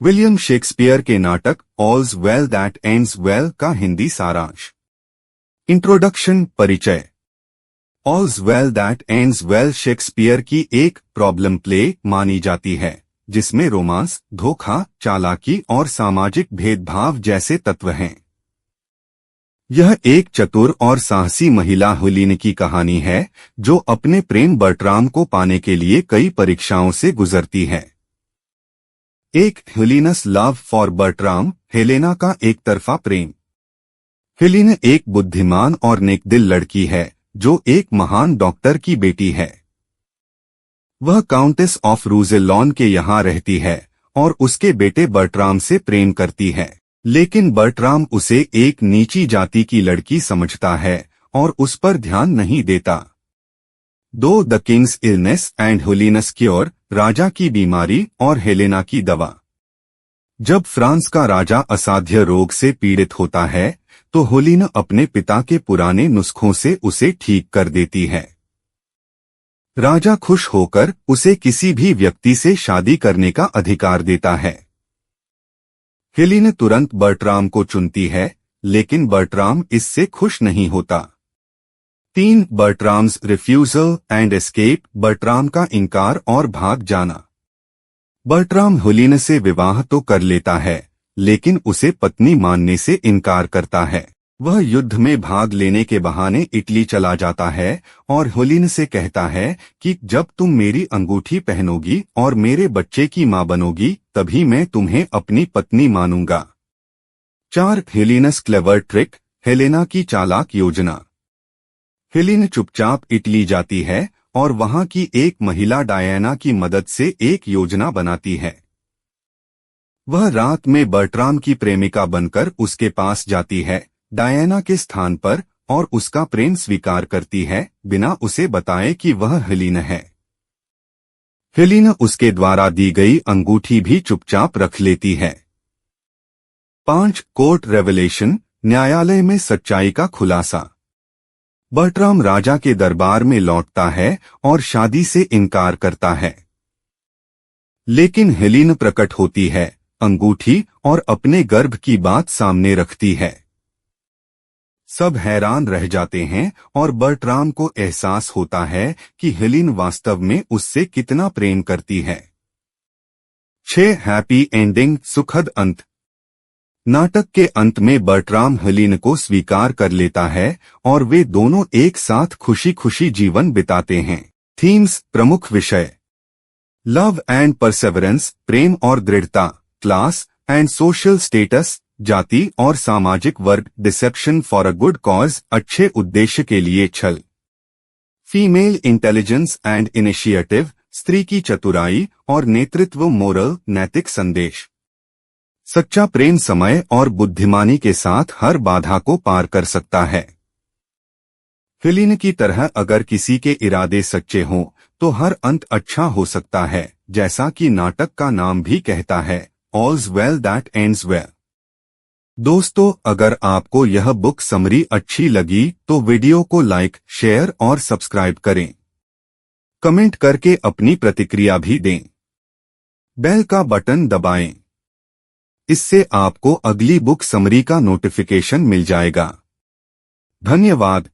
William Shakespeare के नाटक all's well that ends well का हिंदी सारांश। इंट्रोडक्शन, परिचय। All's well that ends well Shakespeare की एक प्रॉब्लम प्ले मानी जाती है, जिसमें रोमांस, धोखा, चालाकी और सामाजिक भेदभाव जैसे तत्व हैं। यह एक चतुर और साहसी महिला हेलेना की कहानी है, जो अपने प्रेम बर्ट्राम को पाने के लिए कई परीक्षाओं से गुजरती है। एक हेलेना's लव फॉर बर्ट्राम, हेलेना का एक तरफा प्रेम। हेलेना एक बुद्धिमान और नेकदिल लड़की है, जो एक महान डॉक्टर की बेटी है। वह काउंटेस ऑफ रूज़ेलॉन के यहाँ रहती है और उसके बेटे बर्ट्राम से प्रेम करती है, लेकिन बर्ट्राम उसे एक नीची जाति की लड़की समझता है और उस पर ध्यान नहीं देता। The king's illness and Helena's cure, राजा की बीमारी और हेलेना की दवा। जब फ्रांस का राजा असाध्य रोग से पीड़ित होता है, तो हेलेना अपने पिता के पुराने नुस्खों से उसे ठीक कर देती है। राजा खुश होकर उसे किसी भी व्यक्ति से शादी करने का अधिकार देता है। हेलेना तुरंत बर्ट्राम को चुनती है, लेकिन बर्ट्राम इससे खुश नहीं होता। 3 बर्ट्राम्स रिफ्यूजल एंड एस्केप, बर्ट्राम का इनकार और भाग जाना। बर्ट्राम हेलेना से विवाह तो कर लेता है, लेकिन उसे पत्नी मानने से इनकार करता है। वह युद्ध में भाग लेने के बहाने इटली चला जाता है और हेलेना से कहता है कि जब तुम मेरी अंगूठी पहनोगी और मेरे बच्चे की मां बनोगी, तभी मैं तुम्हें अपनी पत्नी मानूंगा। 4 हेलेना's क्लेवर ट्रिक, हेलेना की चालाक योजना। हेलेना चुपचाप इटली जाती है और वहां की एक महिला डायना की मदद से एक योजना बनाती है। वह रात में बर्ट्राम की प्रेमिका बनकर उसके पास जाती है, डायना के स्थान पर, और उसका प्रेम स्वीकार करती है, बिना उसे बताए कि वह हेलेना है। हेलेना उसके द्वारा दी गई अंगूठी भी चुपचाप रख लेती है। 5 कोर्ट रेवलेशन, न्यायालय में सच्चाई का खुलासा। बर्ट्राम राजा के दरबार में लौटता है और शादी से इनकार करता है, लेकिन हेलेना प्रकट होती है, अंगूठी और अपने गर्भ की बात सामने रखती है। सब हैरान रह जाते हैं और बर्ट्राम को एहसास होता है कि हेलेना वास्तव में उससे कितना प्रेम करती है। 6 हैप्पी एंडिंग, सुखद अंत। नाटक के अंत में बर्ट्राम हेलेना को स्वीकार कर लेता है और वे दोनों एक साथ खुशी खुशी जीवन बिताते हैं। थीम्स, प्रमुख विषय। लव एंड परसेवरेंस, प्रेम और दृढ़ता। क्लास एंड सोशल स्टेटस, जाति और सामाजिक वर्ग। Deception for a good cause, अच्छे उद्देश्य के लिए छल। फीमेल इंटेलिजेंस एंड इनिशिएटिव, स्त्री की चतुराई और नेतृत्व। मोरल, नैतिक संदेश। सच्चा प्रेम समय और बुद्धिमानी के साथ हर बाधा को पार कर सकता है। हेलेना की तरह अगर किसी के इरादे सच्चे हों, तो हर अंत अच्छा हो सकता है, जैसा कि नाटक का नाम भी कहता है, ऑल्स वेल दैट एंड्स वेल। दोस्तों, अगर आपको यह बुक समरी अच्छी लगी तो वीडियो को लाइक, शेयर और सब्सक्राइब करें। कमेंट करके अपनी प्रतिक्रिया भी दें। बेल का बटन दबाएं। इससे आपको अगली बुक समरी का नोटिफिकेशन मिल जाएगा। धन्यवाद।